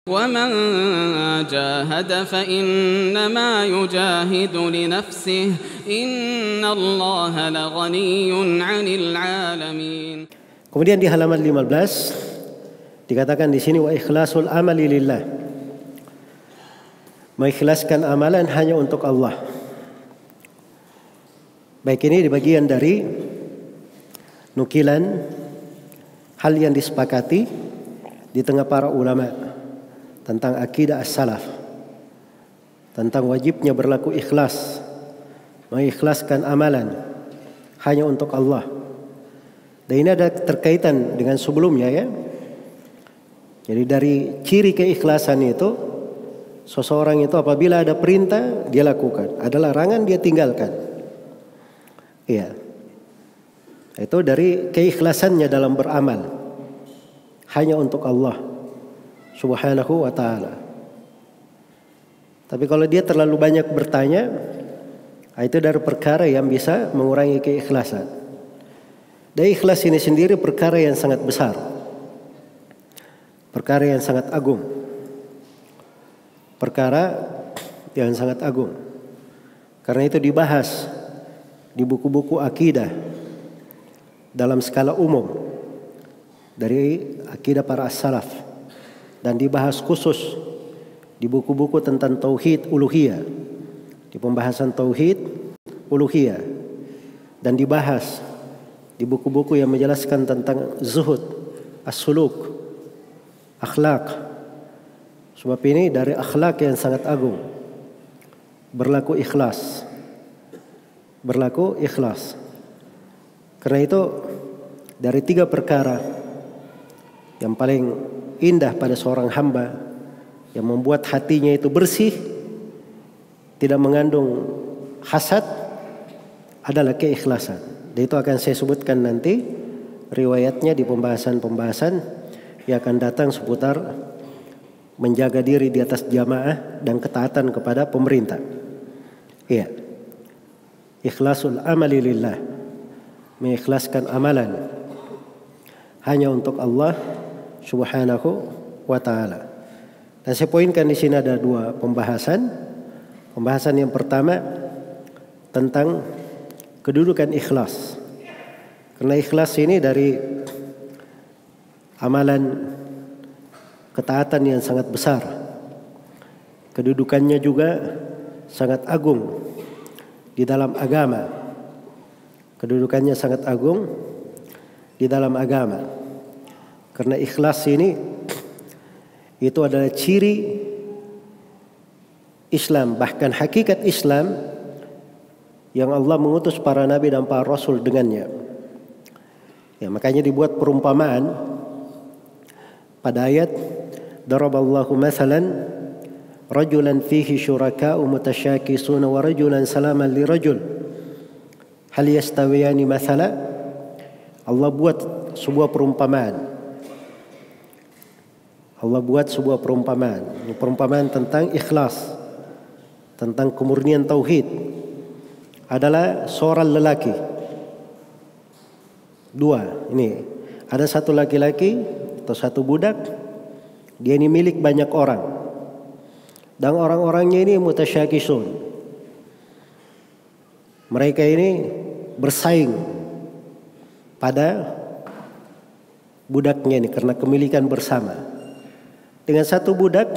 ومن جاهد فإنما يجاهد لنفسه إن الله لغني عن العالمين. Kemudian di halaman 15 dikatakan di sini wa ikhlasul amali lillah. Mengikhlaskan amalan hanya untuk Allah. Baik, ini di bagian dari nukilan hal yang disepakati di tengah para ulama tentang akidah as-salaf, tentang wajibnya berlaku ikhlas, mengikhlaskan amalan hanya untuk Allah. Dan ini ada terkaitan dengan sebelumnya ya. Jadi dari ciri keikhlasan itu, seseorang itu apabila ada perintah dia lakukan, ada larangan dia tinggalkan. Iya. Itu dari keikhlasannya dalam beramal hanya untuk Allah Subhanahu wa ta'ala. Tapi kalau dia terlalu banyak bertanya, itu dari perkara yang bisa mengurangi keikhlasan. Dan ikhlas ini sendiri perkara yang sangat besar, perkara yang sangat agung, perkara yang sangat agung. Karena itu dibahas di buku-buku akidah dalam skala umum dari akidah para as-salaf, dan dibahas khusus di buku-buku tentang tauhid uluhiyah, di pembahasan tauhid uluhiyah, dan dibahas di buku-buku yang menjelaskan tentang zuhud, as-suluk, akhlak. Sebab ini dari akhlak yang sangat agung, berlaku ikhlas. Berlaku ikhlas. Karena itu dari 3 perkara yang paling indah pada seorang hamba, yang membuat hatinya itu bersih, tidak mengandung hasad, adalah keikhlasan. Dan itu akan saya sebutkan nanti riwayatnya di pembahasan-pembahasan yang akan datang seputar menjaga diri di atas jamaah dan ketaatan kepada pemerintah. Iya. Ikhlasul amali lillah. Mengikhlaskan amalan hanya untuk Allah Subhanahu wa ta'ala. Dan saya poinkan di sini ada 2 pembahasan. Pembahasan yang pertama tentang kedudukan ikhlas. Karena ikhlas ini dari amalan ketaatan yang sangat besar. Kedudukannya juga sangat agung di dalam agama. Kedudukannya sangat agung di dalam agama. Karena ikhlas ini itu adalah ciri Islam, bahkan hakikat Islam yang Allah mengutus para nabi dan para rasul dengannya. Ya, makanya dibuat perumpamaan pada ayat daraballahu mathalan rajulan fihi syuraka'u mutasyakisuna wa rajulan salaman li rajul hal yastawiyani mathala. Allah buat sebuah perumpamaan. Allah buat sebuah perumpamaan. Ini perumpamaan tentang ikhlas, tentang kemurnian tauhid. Adalah seorang lelaki, 2. Ini ada satu laki-laki atau satu budak. Dia ini milik banyak orang, dan orang-orangnya ini mutasyakisun. Mereka ini bersaing pada budaknya ini karena kemilikan bersama. Dengan satu budak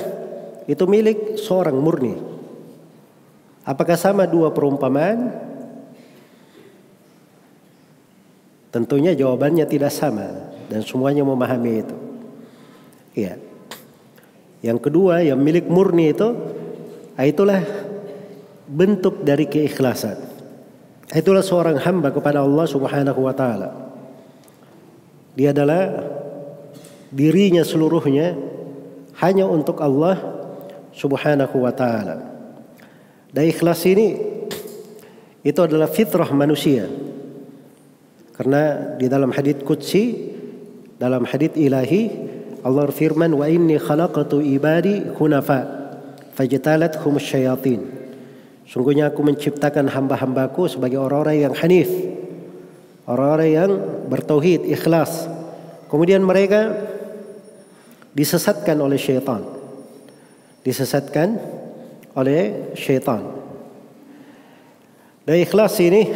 itu milik seorang murni. Apakah sama 2 perumpamaan? Tentunya jawabannya tidak sama, dan semuanya memahami itu. Iya. Yang kedua, yang milik murni itu, itulah bentuk dari keikhlasan. Itulah seorang hamba kepada Allah Subhanahu wa ta'ala. Dia adalah dirinya seluruhnya hanya untuk Allah Subhanahu wa ta'ala. Dan ikhlas ini itu adalah fitrah manusia. Karena di dalam hadits qudsi, dalam hadits ilahi, Allah firman, wa inni khalaqtu ibadi hunafa fajtalathum syayatin. Sungguhnya aku menciptakan hamba-hambaku sebagai orang-orang yang hanif, orang-orang yang bertauhid, ikhlas. Kemudian mereka disesatkan oleh syaitan. disesatkan oleh syaitan. Dan ikhlas ini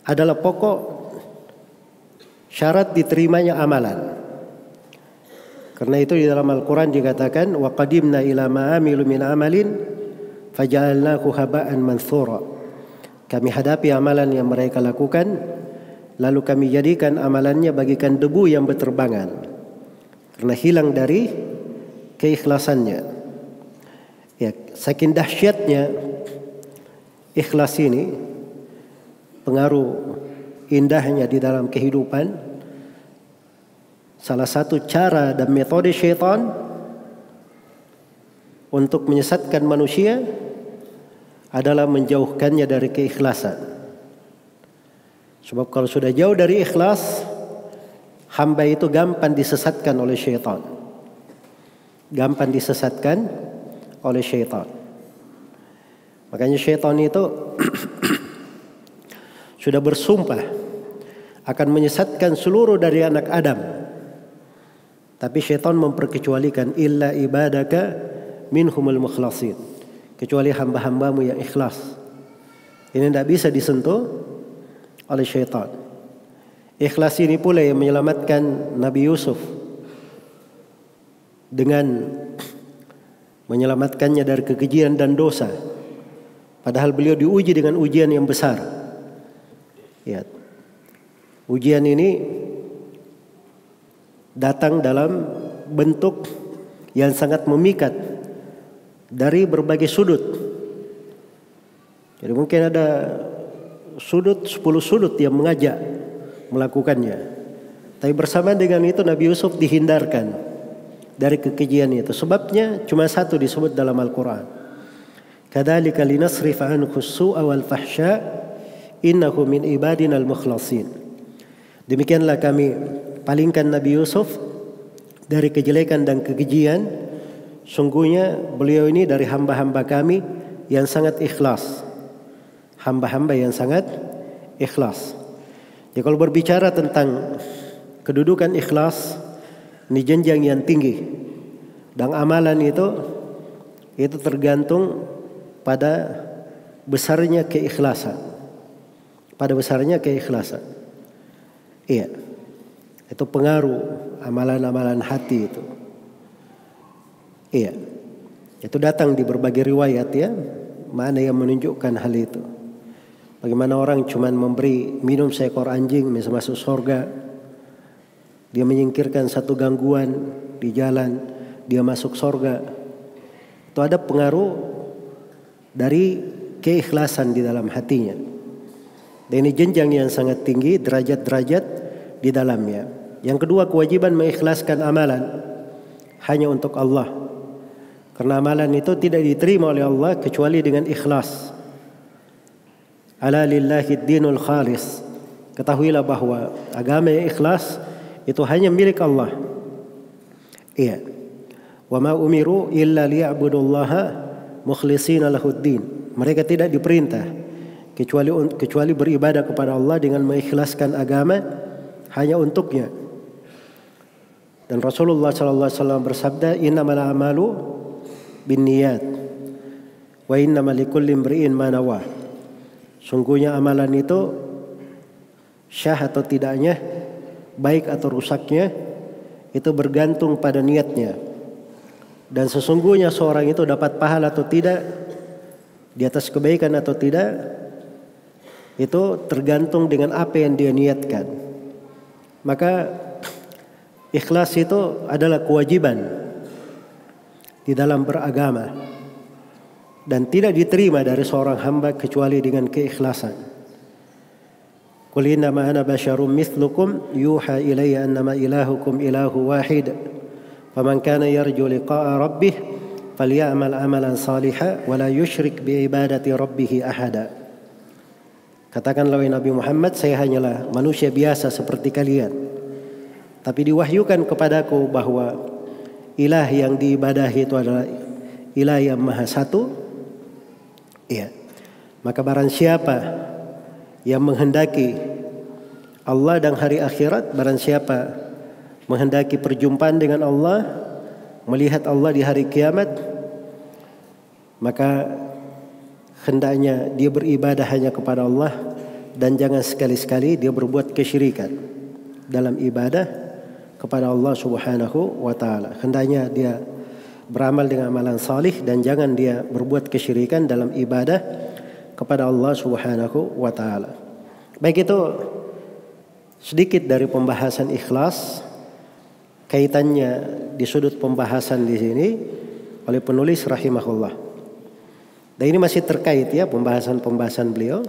adalah pokok syarat diterimanya amalan. Karena itu di dalam Al-Quran dikatakan wa qadimna ila ma amilu min amalin faja'alnahu haba'an manthura. Kami hadapi amalan yang mereka lakukan, lalu kami jadikan amalannya bagikan debu yang berterbangan, karena hilang dari keikhlasannya. Ya, saking dahsyatnya ikhlas ini, pengaruh indahnya di dalam kehidupan, salah satu cara dan metode syaitan untuk menyesatkan manusia adalah menjauhkannya dari keikhlasan. Sebab kalau sudah jauh dari ikhlas, hamba itu gampang disesatkan oleh syaitan. Gampang disesatkan oleh syaitan. Makanya syaitan itu sudah bersumpah akan menyesatkan seluruh dari anak Adam. Tapi syaitan memperkecualikan illa ibadaka minhumul mukhlasin, kecuali hamba-hambamu yang ikhlas. Ini tidak bisa disentuh oleh syaitan. Ikhlas ini pula yang menyelamatkan Nabi Yusuf dengan menyelamatkannya dari kekejian dan dosa. Padahal beliau diuji dengan ujian yang besar. Ya. Ujian ini datang dalam bentuk yang sangat memikat dari berbagai sudut. Jadi mungkin ada 10 sudut yang mengajak melakukannya. Tapi bersamaan dengan itu Nabi Yusuf dihindarkan dari kekejian itu. Sebabnya cuma satu disebut dalam Al-Quran. Kadzalika linasrifa anhu as-su'a wal fahsya innahu min ibadina al-mukhlasin. Demikianlah kami palingkan Nabi Yusuf dari kejelekan dan kekejian. Sungguhnya beliau ini dari hamba-hamba kami yang sangat ikhlas. Hamba-hamba yang sangat ikhlas. Jadi kalau berbicara tentang kedudukan ikhlas, ini jenjang yang tinggi. Dan amalan itu tergantung pada besarnya keikhlasan. Pada besarnya keikhlasan. Iya. Itu pengaruh amalan-amalan hati itu. Iya. Itu datang di berbagai riwayat ya. Mana yang menunjukkan hal itu. Bagaimana orang cuma memberi minum seekor anjing bisa masuk surga. Dia menyingkirkan satu gangguan di jalan, dia masuk surga. Itu ada pengaruh dari keikhlasan di dalam hatinya. Dan ini jenjang yang sangat tinggi, derajat-derajat di dalamnya. Yang kedua, kewajiban mengikhlaskan amalan hanya untuk Allah. Karena amalan itu tidak diterima oleh Allah kecuali dengan ikhlas. Ala lillahi dinul khalis. Ketahuilah bahwa agama yang ikhlas itu hanya milik Allah. Iya. Wa ma umiru illa liya'budullaha mukhlishina lahuddin. Mereka tidak diperintah kecuali beribadah kepada Allah dengan mengikhlaskan agama hanya untuknya. Dan Rasulullah sallallahu alaihi wasallam bersabda, "Innamal a'malu binniyat wa innamal likulli imri'in ma nawa." Sungguhnya amalan itu syah atau tidaknya, baik atau rusaknya, itu bergantung pada niatnya. Dan sesungguhnya seorang itu dapat pahala atau tidak, di atas kebaikan atau tidak, itu tergantung dengan apa yang dia niatkan. Maka ikhlas itu adalah kewajiban di dalam beragama. Dan tidak diterima dari seorang hamba kecuali dengan keikhlasan. Qul innama ana basyarum mithlukum yuha ilayya annama ilahukum ilahu wahid. Faman kana yarju liqa'a rabbih falyamal amalan salihan wa la yusyrik bi ibadati rabbih ahada. Katakanlah wahai Nabi Muhammad, saya hanyalah manusia biasa seperti kalian. Tapi diwahyukan kepadaku bahwa ilah yang diibadahi itu adalah ilah yang maha satu. Ya. Maka barang siapa yang menghendaki Allah dan hari akhirat, barang siapa menghendaki perjumpaan dengan Allah, melihat Allah di hari kiamat, maka hendaknya dia beribadah hanya kepada Allah dan jangan sekali-sekali dia berbuat kesyirikan dalam ibadah kepada Allah Subhanahu wa taala. Hendaknya dia beramal dengan amalan salih dan jangan dia berbuat kesyirikan dalam ibadah kepada Allah Subhanahu wa taala. Baik, itu sedikit dari pembahasan ikhlas. Kaitannya di sudut pembahasan di sini oleh penulis rahimahullah. Dan ini masih terkait ya pembahasan beliau.